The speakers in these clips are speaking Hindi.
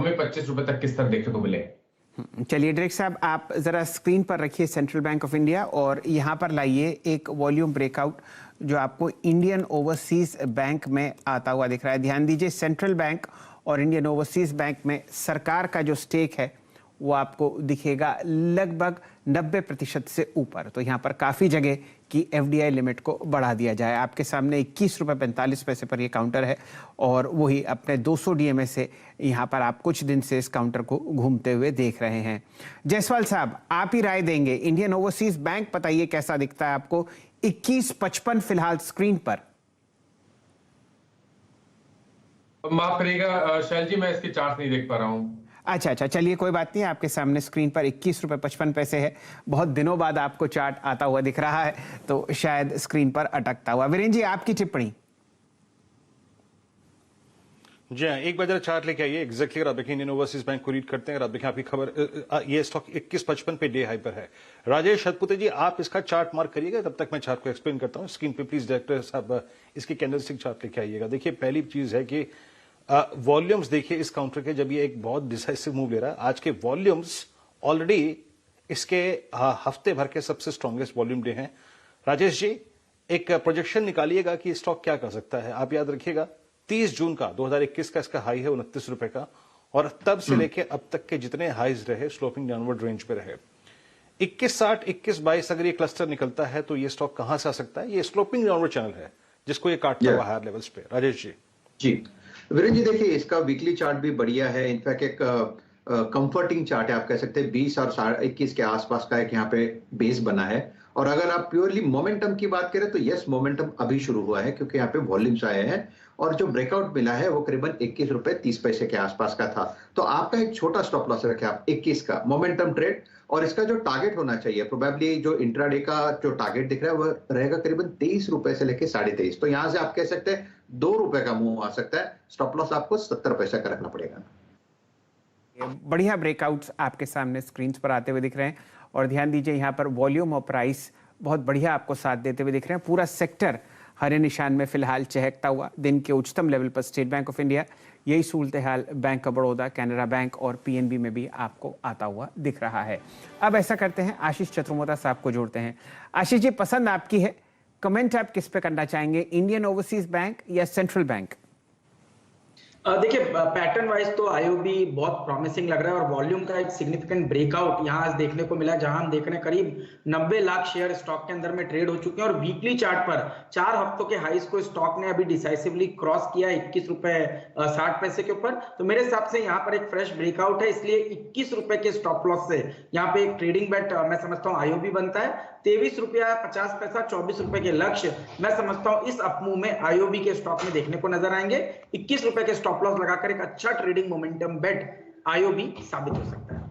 हमें 25 रुपए तक किस तरह देखने को मिले। चलिए डायरेक्टर साहब, आप ज़रा स्क्रीन पर रखिए सेंट्रल बैंक ऑफ इंडिया और यहाँ पर लाइए एक वॉल्यूम ब्रेकआउट जो आपको इंडियन ओवरसीज़ बैंक में आता हुआ दिख रहा है। ध्यान दीजिए, सेंट्रल बैंक और इंडियन ओवरसीज़ बैंक में सरकार का जो स्टेक है वो आपको दिखेगा लगभग 90% से ऊपर। तो यहाँ पर काफ़ी जगह की एफडीआई लिमिट को बढ़ा दिया जाए। आपके सामने 21 रुपये 45 पैसे पर ये काउंटर है और वही अपने 200 डीएमए से यहाँ पर आप कुछ दिन से इस काउंटर को घूमते हुए देख रहे हैं। जायसवाल साहब, आप ही राय देंगे, इंडियन ओवरसीज बैंक बताइए कैसा दिखता है आपको। 21.55 फिलहाल स्क्रीन पर। माफ करिएगा शैल जी, मैं इसके चार्ट नहीं देख पा रहा हूँ। अच्छा, चलिए कोई बात नहीं, आपके सामने स्क्रीन पर 21 रुपये 55 पैसे है। बहुत दिनों बाद आपको चार्ट आता हुआ दिख रहा है तो शायद स्क्रीन पर अटकता हुआ। वीरेंद्र जी, आपकी टिप्पणी। जी हाँ, एक बार जरा चार्ट लेके आइए। एग्जैक्टली अगर आप देखें इंडियन ओवरसीज बैंक को रीड करते हैं, अगर आप देखें आपकी खबर, ये स्टॉक 21.55 पे डे हाई पर है। राजेश हतपुते जी, आप इसका चार्ट मार्क करिएगा, तब तक मैं चार्ट को एक्सप्लेन करता हूँ। स्क्रीन पे प्लीज डायरेक्टर साहब इसकी कैंडलस्टिक चार्ट लेके आइएगा। देखिए, पहली चीज है कि वॉल्यूम्स देखिए इस काउंटर के, जब ये एक बहुत डिसाइसिव मूव ले रहा है। आज के वॉल्यूम्स ऑलरेडी इसके हफ्ते भर के सबसे स्ट्रॉन्गेस्ट वॉल्यूम डे हैं। राजेश जी, एक प्रोजेक्शन निकालिएगा कि स्टॉक क्या कर सकता है। आप याद रखिएगा 30 जून का 2021 का इसका हाई है 29 रुपए का, और तब से लेके अब तक के जितने हाईज रहे स्लोपिंग डाउनवर्ड रेंज पे रहे। 2160 2122 अगर ये क्लस्टर निकलता है तो ये स्टॉक कहां से आ सकता है? ये स्लोपिंग डाउनवर्ड चैनल है जिसको ये काटता हुआ हायर लेवल्स पे। राजेश जी। जी वीरेंद्र जी, देखिए इसका वीकली चार्ट भी बढ़िया है। इनफैक्ट एक कंफर्टिंग चार्ट है, आप कह सकते हैं 20 और 21 के आसपास का एक यहाँ पे बेस बना है। और अगर आप प्योरली मोमेंटम की बात करें तो यस, मोमेंटम अभी शुरू हुआ है क्योंकि यहाँ पे वॉल्यूम्स आए हैं और जो ब्रेकआउट मिला है वो करीबन 21 रुपए 30 पैसे के आसपास का था। तो आपका एक छोटा स्टॉप लॉस रखे आप 21 का मोमेंटम ट्रेड, और इसका जो टारगेट होना चाहिए प्रोबेबली जो इंट्राडे का जो टारगेट दिख रहा है वो रहेगा करीबन 23 रुपए से लेके 23.5। तो यहां से आप कह सकते हैं 2 रुपए का मूव आ सकता है। स्टॉप लॉस आपको 70 पैसे का रखना पड़ेगा। बढ़िया ब्रेकआउट्स आपके सामने स्क्रीन पर आते हुए दिख रहे हैं और ध्यान दीजिए यहाँ पर वॉल्यूम और प्राइस बहुत बढ़िया आपको साथ देते हुए दिख रहे हैं। पूरा सेक्टर हरे निशान में फिलहाल चहकता हुआ। दिन के उच्चतम लेवल पर स्टेट बैंक ऑफ इंडिया, यही सूरत हाल bank of Baroda, Canara bank और पीएनबी में भी आपको आता हुआ दिख रहा है। अब ऐसा करते हैं, आशीष चतुर्मोता साहब को जोड़ते हैं। आशीष जी, पसंद आपकी है, कमेंट आप किस पे करना चाहेंगे, इंडियन ओवरसीज बैंक या सेंट्रल बैंक? देखिए, पैटर्न वाइज तो आईओबी बहुत प्रॉमिसिंग लग रहा है और वॉल्यूम का एक सिग्निफिकेंट ब्रेकआउट यहाँ आज देखने को मिला, जहां हम देख रहे हैं करीब 90 लाख शेयर स्टॉक के अंदर में ट्रेड हो चुके हैं और वीकली चार्ट पर 4 हफ्तों के हाईज को स्टॉक ने अभी डिसाइसिवली क्रॉस किया 21 रुपए 60 पैसे के ऊपर। तो मेरे हिसाब से यहाँ पर एक फ्रेश ब्रेकआउट है, इसलिए 21 रुपए के स्टॉप लॉस से यहाँ पे एक ट्रेडिंग बेट मैं समझता हूँ आईओबी बनता है। 23 रुपया 50 पैसा 24 रुपए के लक्ष्य मैं समझता हूँ इस अपमूव में आईओबी के स्टॉक में देखने को नजर आएंगे। 21 रुपए के स्टॉप लॉस लगाकर एक अच्छा ट्रेडिंग मोमेंटम बेट आईओबी साबित हो सकता है।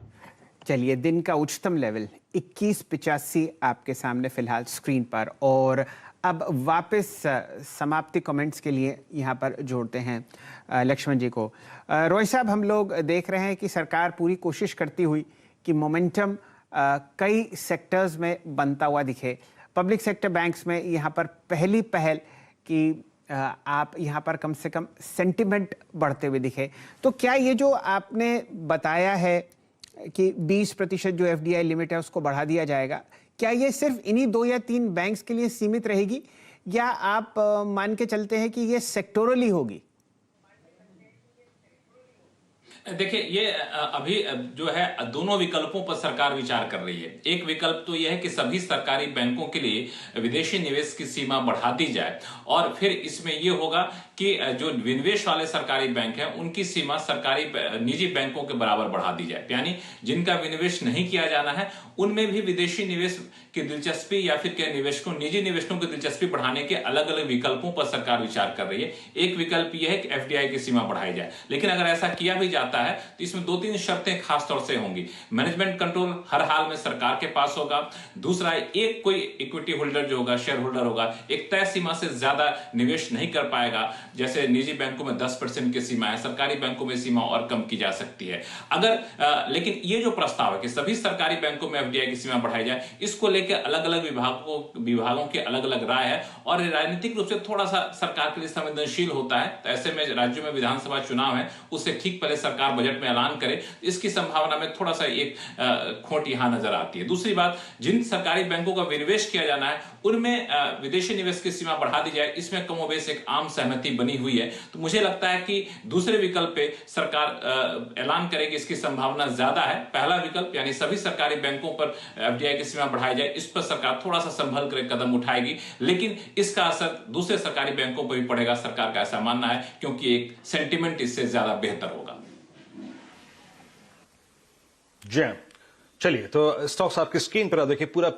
चलिए, दिन का उच्चतम लेवल 21.85 आपके सामने फिलहाल स्क्रीन पर। और अब वापस समाप्ति कमेंट्स के लिए यहाँ पर जोड़ते हैं लक्ष्मण जी को। रोहित साहब, हम लोग देख रहे हैं कि सरकार पूरी कोशिश करती हुई कि मोमेंटम कई सेक्टर्स में बनता हुआ दिखे। पब्लिक सेक्टर बैंक्स में यहाँ पर पहली पहल कि आप यहाँ पर कम से कम सेंटिमेंट बढ़ते हुए दिखे। तो क्या ये जो आपने बताया है कि 20% जो एफडीआई लिमिट है उसको बढ़ा दिया जाएगा, क्या ये सिर्फ इन्हीं 2 या 3 बैंक्स के लिए सीमित रहेगी या आप मान के चलते हैं कि ये सेक्टोरली होगी? देखिए, ये अभी जो है दोनों विकल्पों पर सरकार विचार कर रही है। एक विकल्प तो यह है कि सभी सरकारी बैंकों के लिए विदेशी निवेश की सीमा बढ़ा दी जाए और फिर इसमें यह होगा कि जो विनिवेश वाले सरकारी बैंक हैं उनकी सीमा सरकारी निजी बैंकों के बराबर बढ़ा दी जाए। यानी जिनका विनिवेश नहीं किया जाना है उनमें भी विदेशी निवेश की दिलचस्पी या फिर निवेशकों निजी निवेशकों की दिलचस्पी बढ़ाने के अलग अलग विकल्पों पर सरकार विचार कर रही है। एक विकल्प यह है कि एफडीआई की सीमा बढ़ाई जाए, लेकिन अगर ऐसा किया भी जाता है तो इसमें 2-3 शर्तें खास तौर से होंगी। मैनेजमेंट कंट्रोल हर हाल में सरकार के पास होगा। दूसरा, एक कोई इक्विटी होल्डर जो होगा, शेयर होल्डर होगा, एक तय सीमा से ज्यादा निवेश नहीं कर पाएगा। जैसे निजी बैंकों में 10% की सीमा है, सरकारी बैंकों में सीमा और कम की जा सकती है। अगर लेकिन ये जो प्रस्ताव है कि सभी सरकारी बैंकों में एफडीआई की सीमा बढ़ाई जाए, इसको लेकर अलग अलग विभागों के अलग अलग राय है और राजनीतिक रूप से थोड़ा सा सरकार के लिए संवेदनशील होता है। तो ऐसे में राज्यों में विधानसभा चुनाव है, उससे ठीक पहले सरकार सरकार बजट में ऐलान करे, इसकी संभावना में थोड़ा सा एक खोट यहां नजर आती है। दूसरी बात, जिन सरकारी बैंकों का विनिवेश किया जाना है उनमें विदेशी निवेश की सीमा बढ़ा दी जाए, इसमें कमोबेश एक आम सहमति बनी हुई है। तो मुझे लगता है कि दूसरे विकल्प पे सरकार ऐलान करेगी, इसकी संभावना ज्यादा है। पहला विकल्प यानी सभी सरकारी बैंकों पर एफडीआई की सीमा बढ़ाई जाए, इस पर सरकार थोड़ा सा संभल कर कदम उठाएगी, लेकिन इसका असर दूसरे सरकारी बैंकों पर भी पड़ेगा, सरकार का ऐसा मानना है, क्योंकि एक सेंटिमेंट इससे ज्यादा बेहतर होगा। जी चलिए, तो स्टॉक्स आपकी स्क्रीन पर देखिए, पूरा